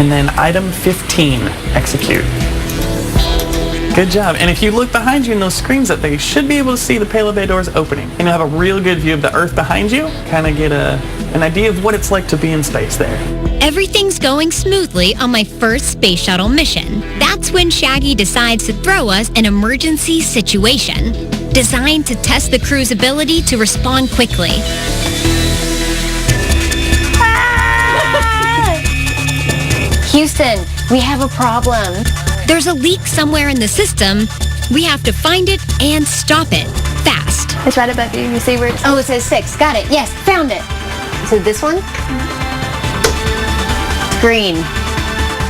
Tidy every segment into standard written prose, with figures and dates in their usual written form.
And then item 15, execute. Good job. And if you look behind you in those screens up there, you should be able to see the payload bay doors opening. And you'll have a real good view of the Earth behind you, kind of get an idea of what it's like to be in space there. Everything's going smoothly on my first space shuttle mission. That's when Shaggy decides to throw us an emergency situation, designed to test the crew's ability to respond quickly. Houston, we have a problem. There's a leak somewhere in the system. We have to find it and stop it fast. It's right above you. You see where it's... Oh, it says 6. Got it. Yes, found it. So this one? Green.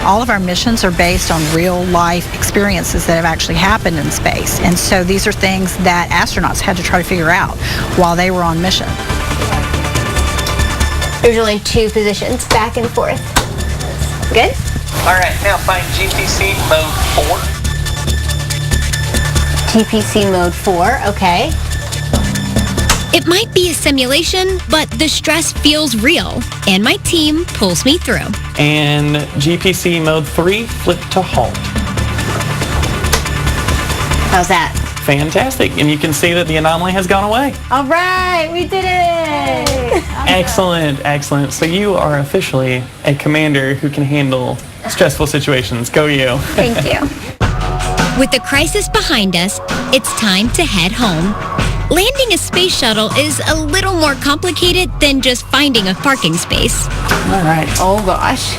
All of our missions are based on real-life experiences that have actually happened in space. And so these are things that astronauts had to try to figure out while they were on mission. There's only 2 positions, back and forth. Good? All right, now find GPC mode 4. GPC mode 4, okay. It might be a simulation, but the stress feels real, and my team pulls me through. And GPC mode 3, flip to halt. How's that? Fantastic. And you can see that the anomaly has gone away. All right, we did it! Excellent, excellent. So you are officially a commander who can handle stressful situations. Go you. Thank you. With the crisis behind us, it's time to head home. Landing a space shuttle is a little more complicated than just finding a parking space. All right. Oh gosh.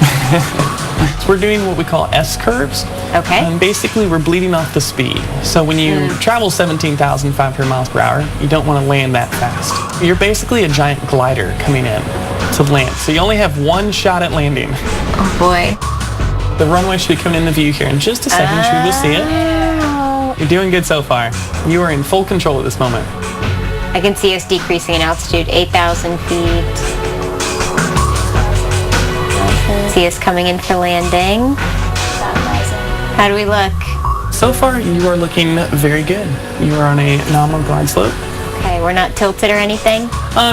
So we're doing what we call S-curves. Okay. And basically we're bleeding off the speed. So when you travel 17,500 miles per hour, you don't want to land that fast. You're basically a giant glider coming in to land. So you only have one shot at landing. Oh boy. The runway should be coming into view here in just a second. You will see it. You're doing good so far. You are in full control at this moment. I can see us decreasing in altitude, 8,000 feet. See us coming in for landing. How do we look? So far, you are looking very good. You are on a nominal glide slope. Okay, we're not tilted or anything?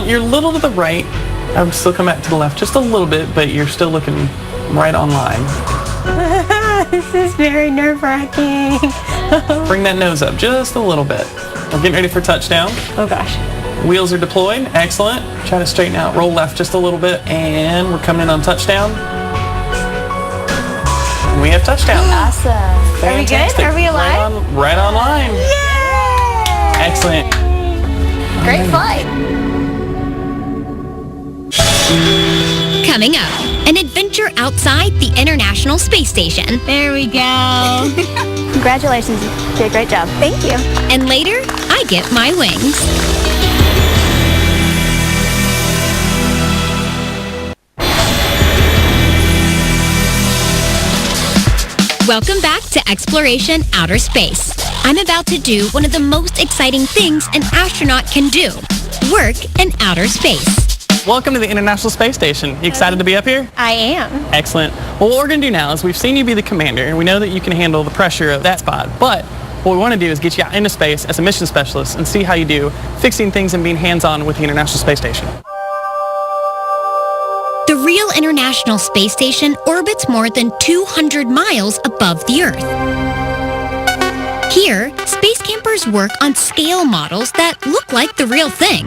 You're a little to the right. I would still come back to the left just a little bit, but you're still looking right on line. This is very nerve-wracking. Bring that nose up just a little bit. We're getting ready for touchdown. Oh gosh. Wheels are deployed. Excellent. Try to straighten out. Roll left just a little bit. And we're coming in on touchdown. And we have touchdown. Awesome. Fantastic. Are we good? Are we alive? Right on line. Yay! Excellent. Great flight. Coming up, an adventure outside the International Space Station. There we go. Congratulations. You did a great job. Thank you. And later, I get my wings. Welcome back to Exploration Outer Space. I'm about to do one of the most exciting things an astronaut can do: work in outer space. Welcome to the International Space Station. You excited to be up here? I am. Excellent. Well, what we're going to do now is we've seen you be the commander, and we know that you can handle the pressure of that spot. But what we want to do is get you out into space as a mission specialist and see how you do fixing things and being hands-on with the International Space Station. The real International Space Station orbits more than 200 miles above the Earth. Here, space campers work on scale models that look like the real thing.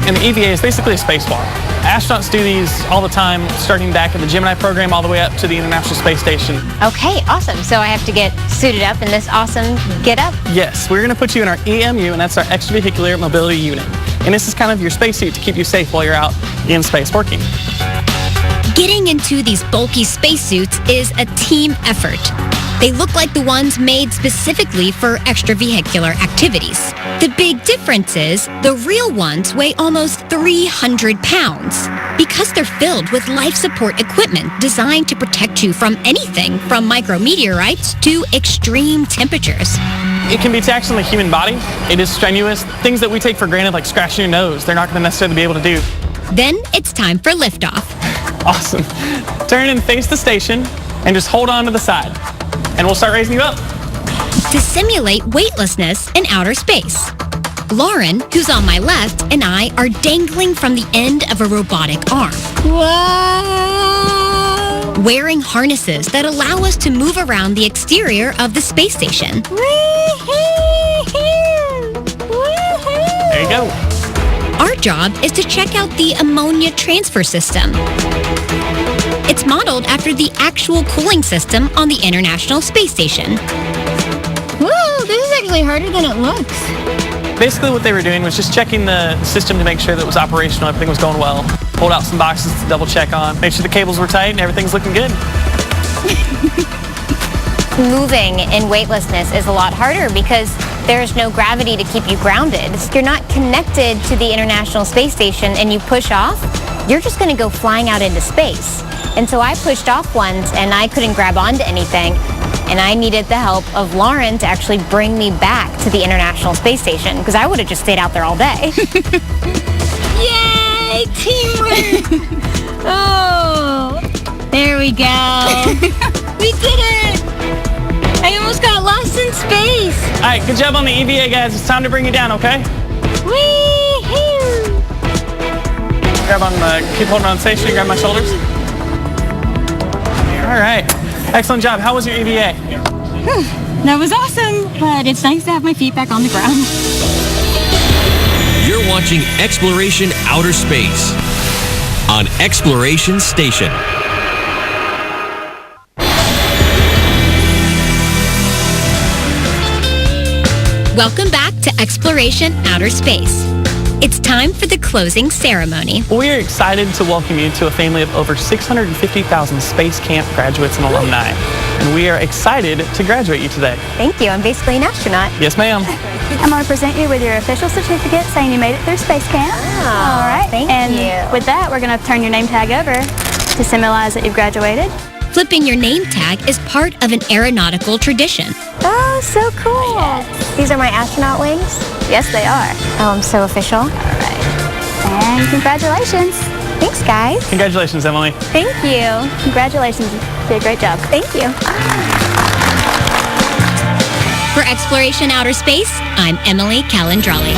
And the EVA is basically a spacewalk. Astronauts do these all the time, starting back in the Gemini program all the way up to the International Space Station. Okay, awesome. So I have to get suited up in this awesome get-up? Yes, we're going to put you in our EMU, and that's our extravehicular mobility unit. And this is kind of your spacesuit to keep you safe while you're out in space working. Getting into these bulky spacesuits is a team effort. They look like the ones made specifically for extravehicular activities. The big difference is the real ones weigh almost 300 pounds because they're filled with life support equipment designed to protect you from anything from micrometeorites to extreme temperatures. It can be taxed on the human body. It is strenuous. Things that we take for granted, like scratching your nose, they're not going to necessarily be able to do. Then it's time for liftoff. Awesome. Turn and face the station and just hold on to the side. And we'll start raising you up. To simulate weightlessness in outer space, Lauren, who's on my left, and I are dangling from the end of a robotic arm. Whoa! wearing harnesses that allow us to move around the exterior of the space station. There you go. Our job is to check out the ammonia transfer system. It's modeled after the actual cooling system on the International Space Station. Whoa, this is actually harder than it looks. Basically what they were doing was just checking the system to make sure that it was operational, everything was going well. Pulled out some boxes to double check on, make sure the cables were tight and everything's looking good. Moving in weightlessness is a lot harder because there's no gravity to keep you grounded. You're not connected to the International Space Station and you push off, you're just going to go flying out into space. And so I pushed off once and I couldn't grab onto anything. And I needed the help of Lauren to actually bring me back to the International Space Station because I would have just stayed out there all day. Yay! Teamwork! Oh, there we go. We did it! I almost got lost in space. All right, good job on the EVA, guys. It's time to bring you down, okay? Wee-hoo! Keep holding on station, grab my shoulders. All right, excellent job. How was your EVA? That was awesome, but it's nice to have my feet back on the ground. You're watching Xploration Outer Space on Xploration Station. Welcome back to Xploration Outer Space. It's time for the closing ceremony. We are excited to welcome you to a family of over 650,000 Space Camp graduates and alumni. And we are excited to graduate you today. Thank you. I'm basically an astronaut. Yes, ma'am. I'm going to present you with your official certificate saying you made it through space camp. All right. Thank and you. with that, we're going to turn your name tag over to symbolize that you've graduated. Flipping your name tag is part of an aeronautical tradition. Oh, so cool. These are my astronaut wings? Yes, they are. Oh, I'm so official. All right. And congratulations. Thanks, guys. Congratulations, Emily. Thank you. Congratulations. You did a great job. Thank you. For Xploration Outer Space, I'm Emily Calandrali.